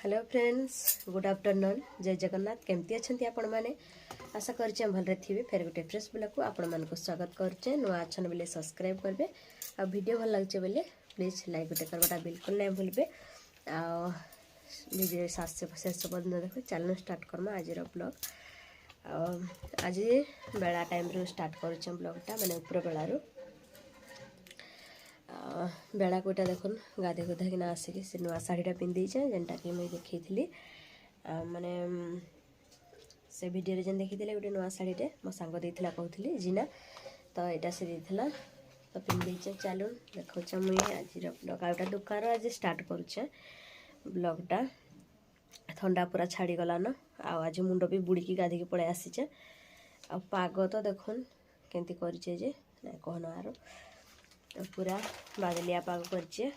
Hello friends, good afternoon. जय जगन्नाथ। केमती अच्छा आपण मैंने आशा करछे भलरे थिबे। फेर गोटे फ्रेश ब्लॉग को आपण मानको स्वागत करछे। नुआ अच्छन बेले सब्सक्राइब करबे आ वीडियो भल लागछे बेले प्लीज लाइक गोटे करबाटा बिल्कुल नहीं भूलबे। आ वीडियो शेष पर्यंत देखो। चैनल स्टार्ट करमा आज ब्लॉग। आज बेला टाइम रू स्टार्ट करछे ब्लॉगटा माने ऊपर बेलारू बेला कोटा देखुन गाधे गुधा कि आसिक से नुआ शाढ़ीटा पिंधीचे जेनटा कि मुझे देखी माने से वीडियो जेन देखी गोटे नुआ शाढ़ीटे मो सांग देला कहूली जीना तो यहाँ से देला तो पिंधीचे। चलून देखा मुझे आज ब्लॉग आउटा दुकान आज स्टार्ट करुचे ब्लॉगटा। थंडा पूरा छाड़ी गलान आज मुंड भी बुड़की गाधिकी पलि आसीचे। आ पाग तो देखुन केमती करिचे जे ना कहन आरो पूरा बादलिया पाग करछे।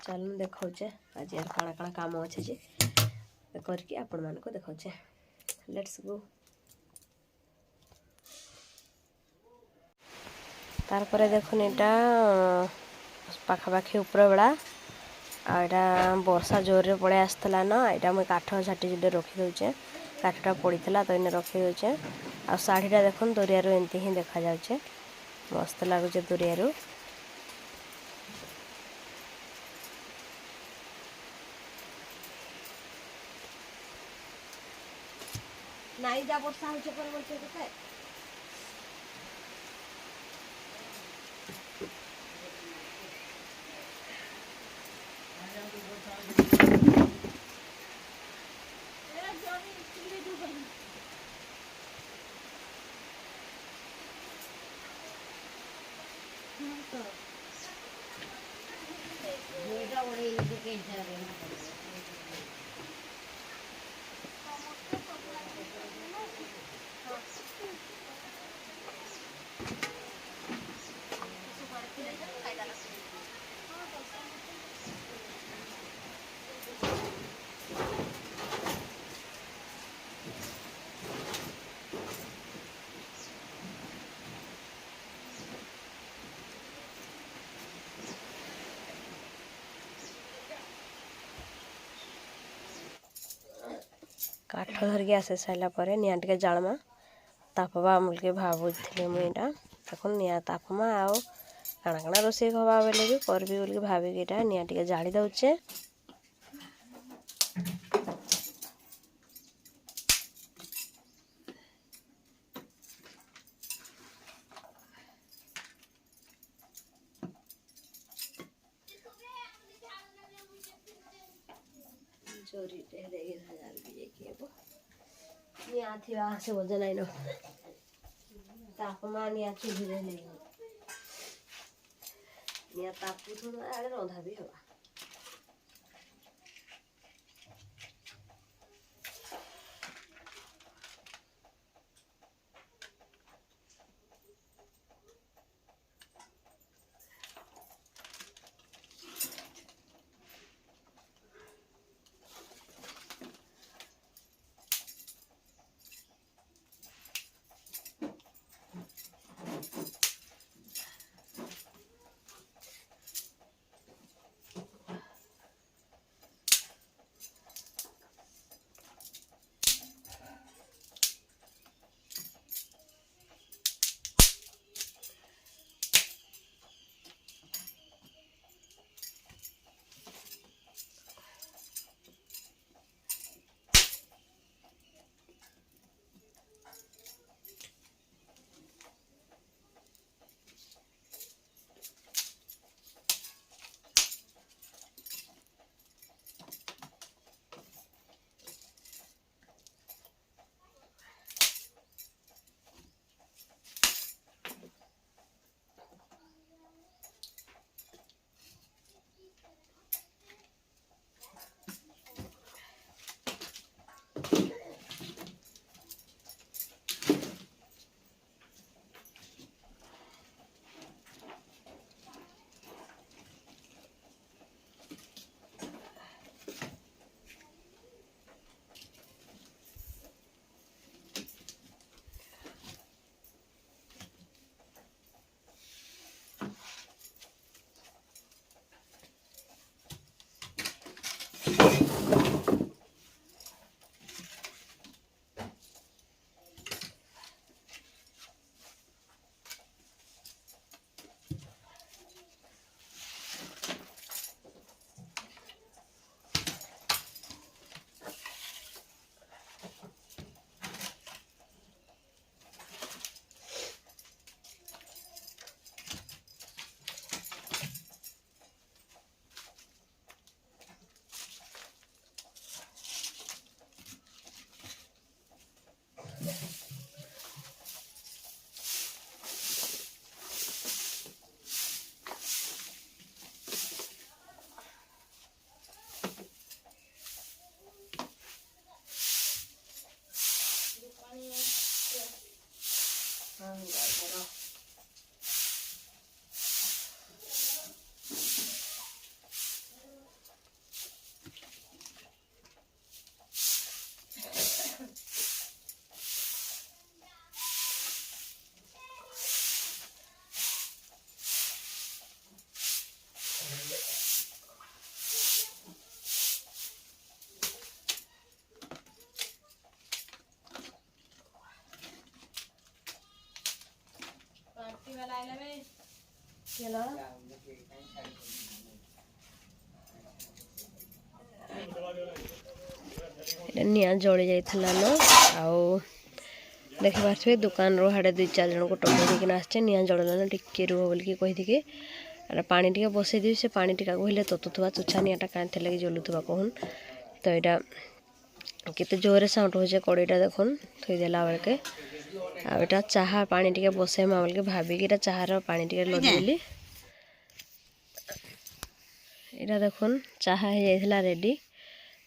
चल देखौचे आज यार काଣା काଣା काम अच्छे जे करके आपण मान को देखौचे। Let's go. तार पर देखुन एटा पाखापाखि ऊपर बेला आटा वर्षा जोर रे पड़े आसला न। यहाँ मुझे काठ झाटी जो रखी दौचे काठटा पड़ता तो इन्हें रखी दौचे। आ शाढ़ीटा देखुन दूरिया एमती ही देखा जाउचे। मस्त लगुचे दूरिया। नाई जा वर्षा होचे पर बोलते कते काठ धरिकी आसी सारापर निआ टे जालमा तापवा बोलिके भावुली मुझा देखो निआ तापमा आउ काଣା काଣା रोषे हवा बेले भी करबी बोलिके भाविकी इटा निआ टे जाली दौचे। चोरी निआ थिबा से बोझ नाइन तापमा निआ चुली निआ तापु आड़े रंधा भी हवा। निआ जली जाइला न आउ देखि पारे दुकान रो हाड़े 2-4 जन को टोके देकिन आसचे निआ जड़ला न टिके रुह बोल के कहि दिके अरे पानी टिके बसै दी से पानी टिका कहले ततुथवा चुछा निआटा कांथे लगी जलुथवा कहन तो एटा केते जोरे साउंड हो जे कड़ीटा देखन थई देला बेल के आ एटा चाहा पानी टिके बसै मा बोल के भाबी कि एटा चाहा रो पानी टिके लदेली एटा देखन चाहा हे जाइथला रेडी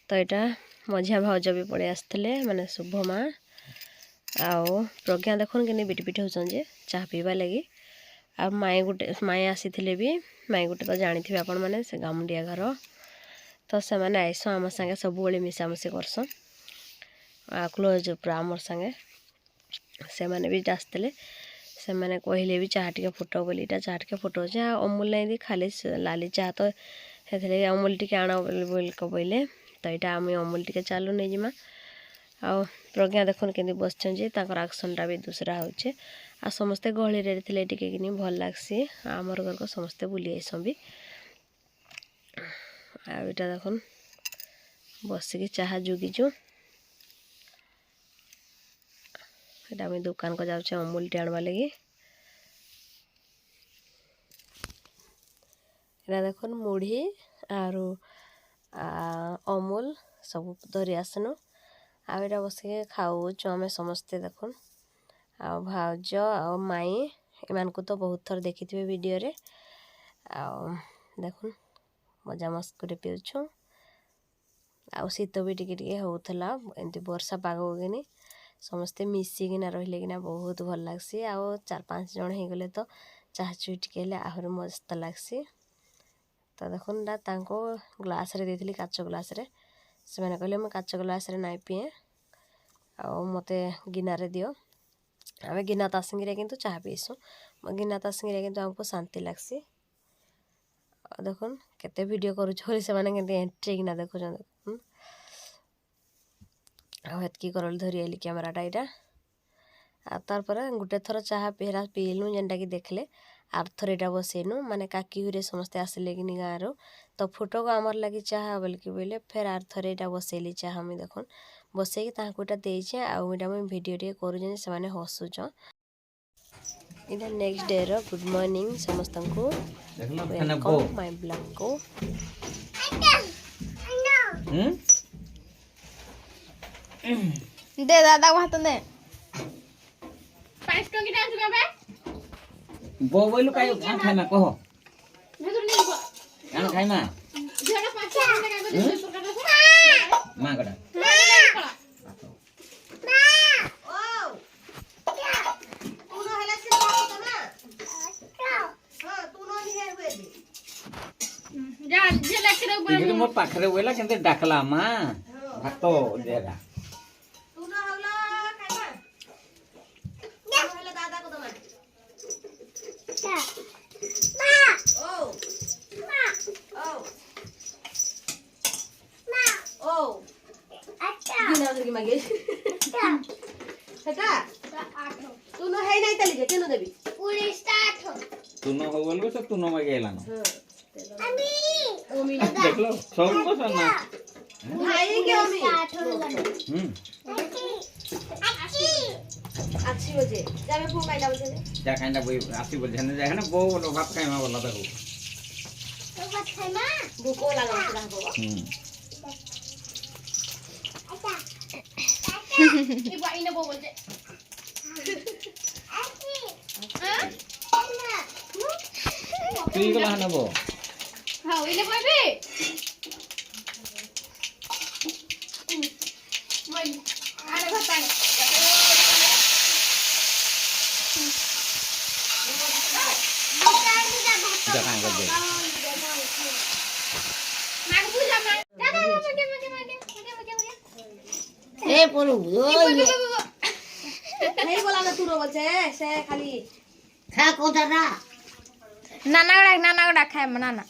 तो एटा मझिया भाउज भी पड़े आसथिले माने शुभमा आओ प्रज्ञा देखन केनी बिट बिट होसन जे चाह पीबा लगी आ माई आसीथिले भी माई गुटे तो जानिथिबे आपण माने से गामुंडिया घर तो से माने आइसो हम संगे सब बोले मिसामसी करसन आ क्लोज पूरा हमर संगे से माने भी आसथिले से माने कहले भी चाह टिके फोटो बोलीटा चाह टिके फोटो जे अमूल नै दी खाली लाली चाह तो हेथले अमूल टिके आना बोल को बोले तो यहाँ आम अमूल टिके चालू नहीं जिमा आ प्रज्ञा देखन केंदी बसछन जे ताकर एक्शनटा भी दूसरा होचे आ समस्ते गहली रे थिले टिके किनी भल लागसी हमर घर को समस्ते बुली आइसं भी आ बेटा देखन बसिकी चाहा जुगिजु एटा हम दुकान को जाउछे अमूल टी आनबा लगी एटा देखन मुढ़ी आरो अमूल सब धरी आसनु आटा बस खाऊ आम समस्ते देखन आ भाउज आ माई एमान को तो बहुत थर देखी थे वीडियो रे आ देखन मजा मस्क पीछू आ शीत भी टिके होउथला एमती वर्षा पाग होगिनी समस्ते मिसिकिना रहिले किना बहुत भल लागसी आ 4-5 जन हे गले तो चाह चुई टिके आहरी मस्त लागसी तो देखन तांको ग्लास रे देथिली काच ग्लास रे से माने कहले मैं काच ग्लास रे नाइ पिए आ मते गिना रे दियो आमे गिना तासंगिरे किंतु चाह पीसु गिना तासंगिरे किंतु हमको शांति लागसी देखन केते वीडियो करू छोरी से माने केते एंट्री गिना देखो जन आ हेतकी करल धरि आइली कैमराटा इटा आ तार पर गुटे थर चाह पेहरा पीलु जेनटा कि देखले आर थर एटा बसेनु माने काकी हुरे समस्ते आसले कि गाँव तो फोटो को आमर लगी चाह बोल कि बोले फिर आर थर एटा बसेली चाह मुई देखन बसैकी तांकुटा देइछे आ उटा मुई वीडियो टे करू जे से माने हसुच इटा नेक्स्ट डे रो गुड मॉर्निंग समस्त को वेलकम माय ब्लॉग को दे दादा को हाथ दे 5 टंकी डांस का बे बो बोलू कायो खान खाना कहो खान खाइमा झेडा 5 टंकी का प्रकार मां गडा इगरे मो पाखरे वेला केंते डाकला मा भातो देगा तू न होला खाइबा ना होला दादा को दमा ओ ओ ओ अच्छा गिना दे मागे हटा 8 तू न है नहीं तली केनु देबी पूरी स्टार्ट तू न हो बोलबो सब तू न मागेला न अमी देख लो सब को सना खाएंगे अमी अच्छी बजे जाबे फो काइला बजे जा खाइना बोई आसी बोल जने जा ना बो बोलो भात खाइमा बोला देखो तो भात खाइमा भूको लागल रहा बो ये बाई ने बो बोलते ठीक ला ना बो हां इने बोबे मन आरे भात jangan gede माग पूजा मा दादा मगे ए परू ओए नहीं बोला ना तू रो बोलछे से खाली खा कोटा ना नाना गडा खाए नाना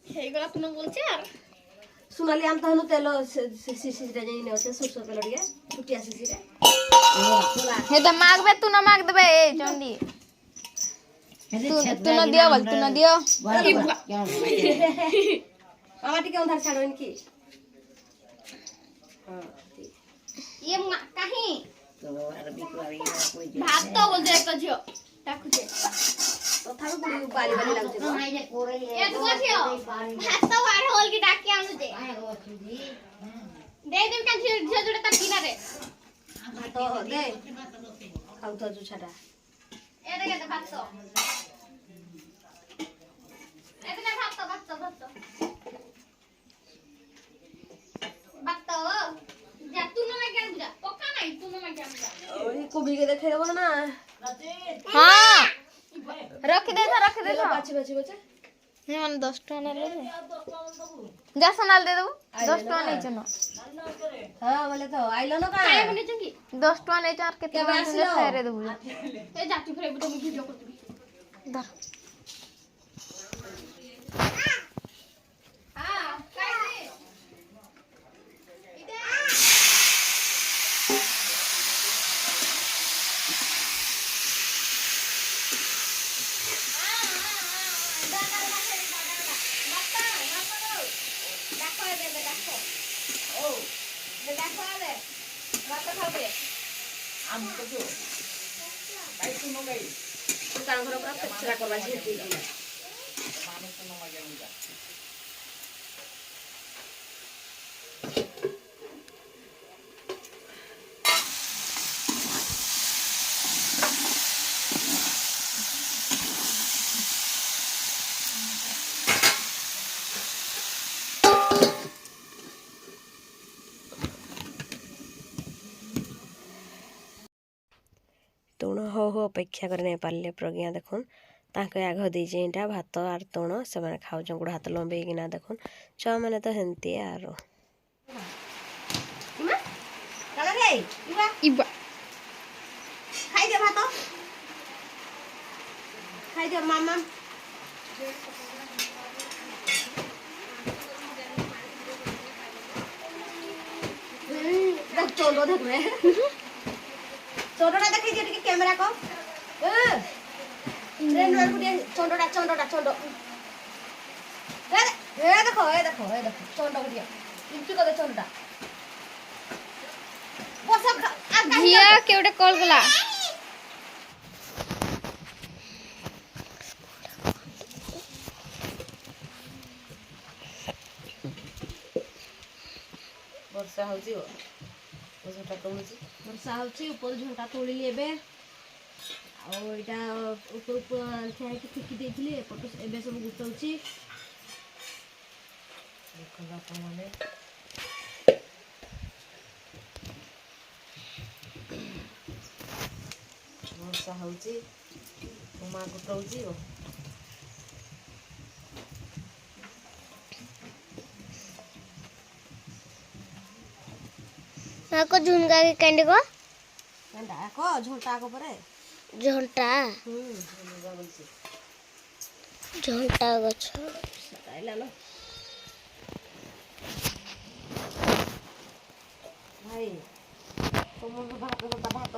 हे गला तू न बोलछे यार सुनाली आम तहनु तेल सिसी रे जइने होते सरसो तेल डिया छुटिया सिसी रे हे तो मांगबे तू ना मांग देबे ए चंदी तू ना दियो बोल तू ना दियो मामा टिके उधार छाड़ोइन की हां ये कहीं भात तो बोल दे एक झियो ताकुजे तथापि पुरी बाली बाली लाଗୁଛି ये तो झियो भात तो वार होल की डाकी आनु दे दे दे का झियो जोड़े ता किनारे तो दे खाउ तो छाड़ा ए दे के भात तो एतने भात तो जा तू ना मैं क्या बुझा पक्का नहीं तू ना मैं क्या बुझा और कोबी के देखे देबो ना हां रख दे था बाची बाची बचे ने मन 10 टका ले ले जा सोनाल दे दो 10 टका नहीं चनो हां बोले तो आइलो ना का काय बने चंगी 10 टका नहीं चार के केबे तुम आसिलो? फेरे दो ए जाती फेरे तो मैं वीडियो करती धर हां काय दे दुकान घर पूरा कचरा करबा छै दी तुण हो हो अपेक्षा कर नहीं पारे प्रज्ञा देखुन ताके आग दीजे इटा भात आर तुण से मैंने खाऊ गुड़ हाथ लंबे किना देखुन छुआ मैंने तो हेंती आर इबा खाई दे भात खाई दे मामा देख चोलो देख रे चोंडोटा देखै जे टिके कैमरा को रे नोर पुटे चोंडोटा चोंडो ए देखो चोंडो गुडिया इनकी को दे चोंडोटा वो सब झिया केवडे कॉल गला वर्षा होजी ओ झंटा तोड़ुची वर्षा होची ऊपर झंटा तोड़िली एबे आ एटा ऊपर छाय के ठिकी देथिली एपट एबे सब गुतौची देखो बापा माने वर्षा होची उमा गुतौची ओ को झुनगा के कैंडी को कंडा को झोंटा को परे झोंटा झुनगा बोलছি झोंटा गछ सताइला लो भाई तुम भात